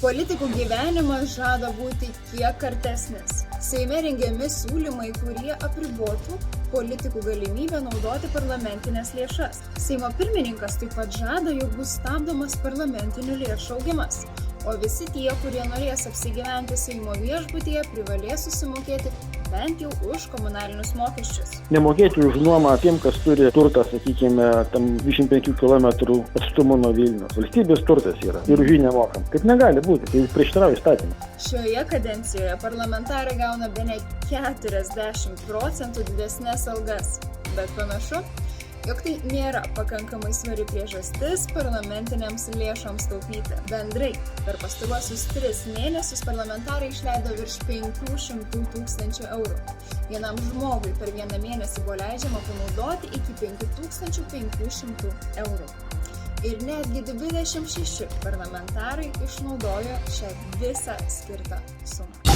Politikų gyvenimas žada būti kiek kartesnis. Seime rengiami siūlymai, kurie apribotų politikų galimybę naudoti parlamentinės lėšas. Seimo pirmininkas taip pat žada, jog bus stabdomas parlamentinių lėšų augimas, o visi tie, kurie norės apsigyventi Seimo viešbutyje, privalės susimokėti bent jau už komunalinius mokesčius. Nemokėti už nuomą tiem, kas turi turtą, sakykime, tam 25 km atstumu nuo Vilniaus. Valstybės turtas yra ir už jį nemokam. Taip negali būti, tai prieštarauja įstatymui. Šioje kadencijoje parlamentarai gauna bene 40% didesnės algas, bet panašu, jog tai nėra pakankamai svari priežastis parlamentinėms lėšoms taupyti. Bendrai, per pastaruosius 3 mėnesius parlamentarai išleido virš 500 000 eurų. Vienam žmogui per vieną mėnesį buvo leidžiama panaudoti iki 5500 eurų. Ir netgi 26 parlamentarai išnaudojo šią visą skirtą sumą.